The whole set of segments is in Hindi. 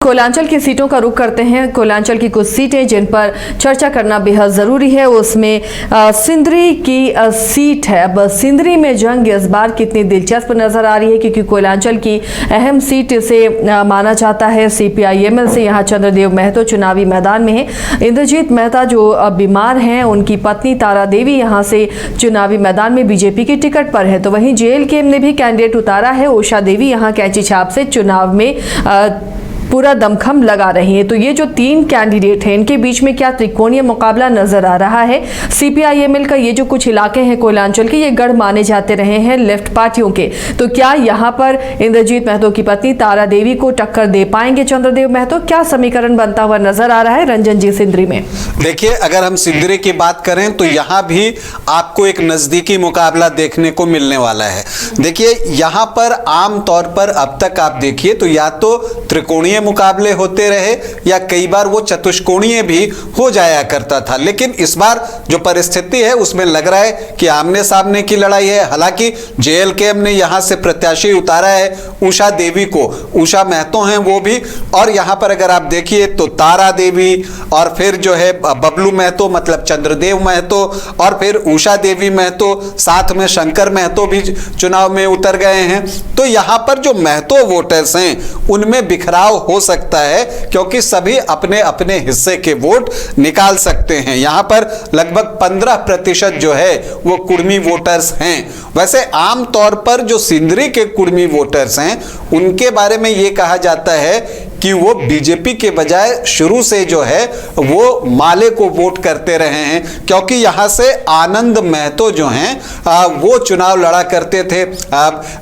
कोयलांचल की सीटों का रुख करते हैं। कोयलांचल की कुछ सीटें जिन पर चर्चा करना बेहद ज़रूरी है, उसमें सिंदरी की सीट है। अब सिंदरी में जंग इस बार कितनी दिलचस्प नज़र आ रही है, क्योंकि कोयलांचल की अहम सीट इसे माना जाता है। CPI-ML से यहाँ चंद्रदेव महतो चुनावी मैदान में है। इंद्रजीत मेहता जो बीमार हैं, उनकी पत्नी तारा देवी यहाँ से चुनावी मैदान में बीजेपी की टिकट पर है। तो वहीं JLKM ने भी कैंडिडेट उतारा है। उषा देवी यहाँ कैंची छाप से चुनाव में पूरा दमखम लगा रही है। तो ये जो तीन कैंडिडेट हैं, इनके बीच में क्या त्रिकोणीय मुकाबला नजर आ रहा है। CPI-ML का ये जो कुछ इलाके हैं कोयलांचल के, ये गढ़ माने जाते रहे हैं लेफ्ट पार्टियों के। तो क्या यहाँ पर इंद्रजीत महतो की पत्नी तारा देवी को टक्कर दे पाएंगे चंद्रदेव महतो? क्या समीकरण बनता हुआ नजर आ रहा है रंजन जी सिंदरी में? देखिए, अगर हम सिंदरी की बात करें तो यहाँ भी आपको एक नजदीकी मुकाबला देखने को मिलने वाला है। देखिए, यहाँ पर आमतौर पर अब तक आप देखिए तो या तो त्रिकोणीय मुकाबले होते रहे या कई बार वो चतुष्कोणीय भी हो जाया करता था, लेकिन इस बार जो परिस्थिति है उसमें लग रहा है कि आमने सामने की लड़ाई है। हालांकि JLKM ने यहां से प्रत्याशी उतारा है उषा देवी को, उषा महतो हैं वो भी, और यहां पर अगर आप देखिए तो तारा देवी और फिर जो है बबलू महतो मतलब चंद्रदेव महतो और फिर उषा देवी महतो, साथ में शंकर महतो भी चुनाव में उतर गए हैं। तो यहां पर जो महतो वोटर्स हैं उनमें बिखराव हो सकता है, क्योंकि सभी अपने अपने हिस्से के वोट निकाल सकते हैं। यहां पर लगभग 15% जो है वो कुर्मी वोटर्स हैं। वैसे आमतौर पर जो सिंदरी के कुर्मी वोटर्स हैं उनके बारे में ये कहा जाता है कि वो बीजेपी के बजाय शुरू से जो है वो माले को वोट करते रहे हैं, क्योंकि यहां से आनंद महतो जो हैं वो चुनाव लड़ा करते थे।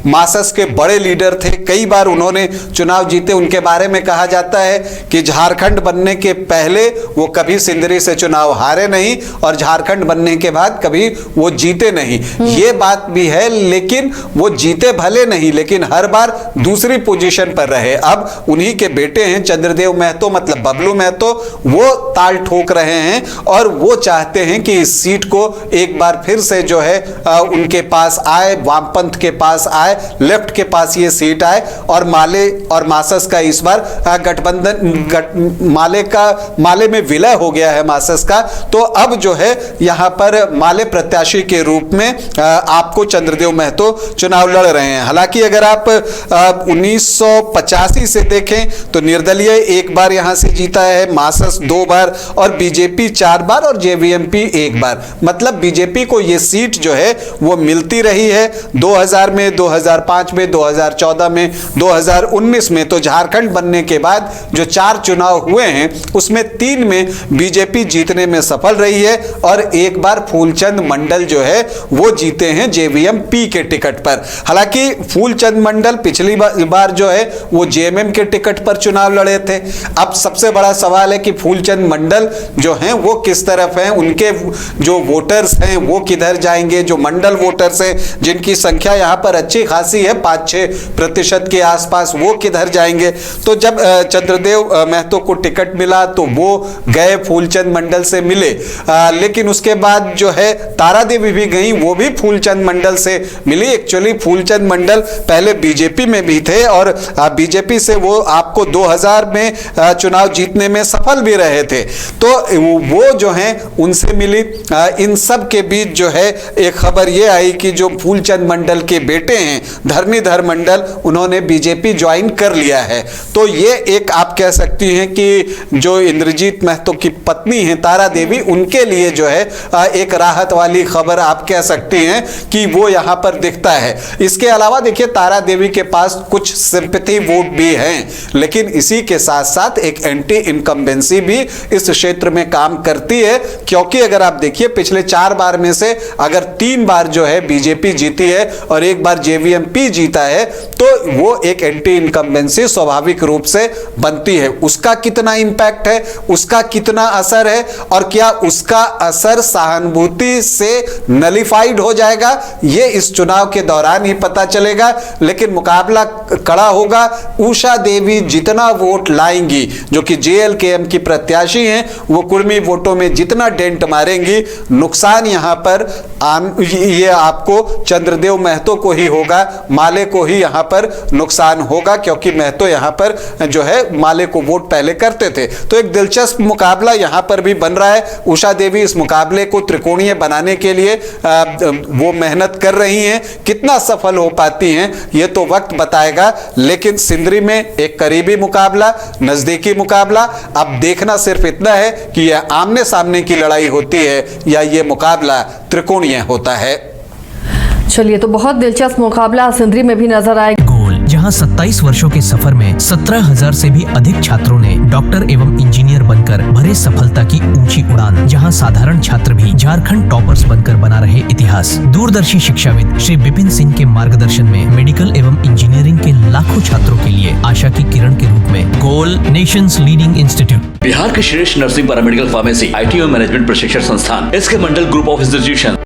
मासस के बड़े लीडर थे, कई बार उन्होंने चुनाव जीते। उनके बारे में कहा जाता है कि झारखंड बनने के पहले वो कभी सिंदरी से चुनाव हारे नहीं और झारखंड बनने के बाद कभी वो जीते नहीं। ये बात भी है, लेकिन वो जीते भले नहीं, लेकिन हर बार दूसरी पोजीशन पर रहे। अब उन्हीं के बेटे हैं चंद्रदेव महतो मतलब बबलू महतो, वो ताल ठोक रहे हैं और वो चाहते हैं कि इस सीट को एक बार फिर से जो है उनके पास आए, वामपंथ के पास आए, लेफ्ट के पास ये सीट आए और माले और मासस का इस बार गठबंधन माले में विलय हो गया है मासस का। तो अब जो है यहां पर माले प्रत्याशी के रूप में आपको चंद्रदेव महतो चुनाव लड़ रहे हैं। हालांकि अगर आप 1985 से देखें तो निर्दलीय एक बार यहां से जीता है, मासस 2 बार और बीजेपी 4 बार और JVMP 1 बार। मतलब बीजेपी को यह सीट जो है वो मिलती रही है 2000 में, 2005 में, 2014 में, 2019 में। तो झारखंड बनने के बाद जो 4 चुनाव हुए हैं उसमें 3 में बीजेपी जीतने में सफल रही है और एक बार फूलचंद मंडल जो है वो जीते हैं JVMP के टिकट पर। हालांकि फूलचंद मंडल पिछली बार जो है वो JMM के टिकट पर चुनाव लड़े थे। अब सबसे बड़ा सवाल है कि फूलचंद मंडल जो हैं वो किस तरफ हैं, उनके जो वोटर्स हैं वो किधर जाएंगे। जो मंडल वोटर्स हैं जिनकी संख्या यहां पर अच्छी खासी है 5-6% के आसपास, वो किधर जाएंगे। तो जब चंद्रदेव महतो को टिकट मिला तो वो गए फूलचंद मंडल से मिले, लेकिन उसके बाद जो है तारा देवी भी गई, वो भी फूलचंद मंडल से मिली। एक्चुअली फूलचंद मंडल पहले बीजेपी में भी थे और बीजेपी से वो आपको 2000 में चुनाव जीतने में सफल भी रहे थे। तो वो जो हैं उनसे मिली। इन सब के बीच जो है एक खबर ये आई कि जो फूलचंद मंडल के बेटे हैं धरणीधर मंडल, उन्होंने बीजेपी ज्वाइन कर लिया है। तो ये एक आप कह सकती हैं कि जो इंद्रजीत महतो की पत्नी हैं तारा देवी, उनके लिए जो है एक राहत वाली खबर आप कह सकती हैं कि वो यहां पर दिखता है। इसके अलावा देखिए तारा देवी के पास कुछ सिंपैथी वोट भी हैं, लेकिन इसी के साथ साथ एक एंटी इनकम्बेंसी भी इस क्षेत्र में काम करती है, क्योंकि अगर आप देखिए पिछले 4 बार में से अगर 3 बार जो है बीजेपी जीती है और 1 बार JVMP जीता है तो वो एक एंटी इनकम्बेंसी स्वाभाविक रूप से बनती है। उसका कितना इंपैक्ट है, उसका कितना असर है और क्या उसका असर सहानुभूति से नलिफाइड हो जाएगा, ये इस चुनाव के दौरान ही पता चलेगा। लेकिन मुकाबला कड़ा होगा। उषा देवी जितना वोट लाएंगी, जो कि JLKM की प्रत्याशी हैं, वो कुर्मी वोटों में जितना डेंट मारेंगी, नुकसान यहां पर ये आपको चंद्रदेव महतो को ही होगा, माले को ही यहां पर नुकसान होगा, क्योंकि महतो यहां पर जो है माले को वोट पहले करते थे। तो एक दिलचस्प मुकाबला यहां पर भी बन रहा है। उषा देवी इस मुकाबले को त्रिकोणीय बनाने के लिए वो मेहनत कर रही हैं। कितना सफल हो पाती हैं ये तो वक्त बताएगा, लेकिन सिंदरी में एक करीबी मुकाबला, नजदीकी मुकाबला। अब देखना सिर्फ इतना है कि यह आमने सामने की लड़ाई होती है या ये मुकाबला त्रिकोणीय होता है। चलिए, तो बहुत दिलचस्प मुकाबला सिंदरी में भी नजर आएगा। गोल, जहां 27 वर्षों के सफर में 17,000 से भी अधिक छात्रों ने डॉक्टर एवं इंजीनियर बनकर भरे सफलता की ऊंची उड़ान, जहां साधारण छात्र भी झारखंड टॉपर्स बनकर बना रहे इतिहास। दूरदर्शी शिक्षाविद श्री विपिन सिंह के मार्गदर्शन में मेडिकल एवं इंजीनियरिंग के लाखों छात्रों के लिए आशा की किरण के रूप में गोल नेशंस लीडिंग इंस्टीट्यूट, बिहार के श्रेष्ठ नर्सिंग, पैरामेडिकल, फार्मेसी, IT और मैनेजमेंट प्रशिक्षण संस्थान, इसके मंडल ग्रुप ऑफ इंस्टीट्यूशन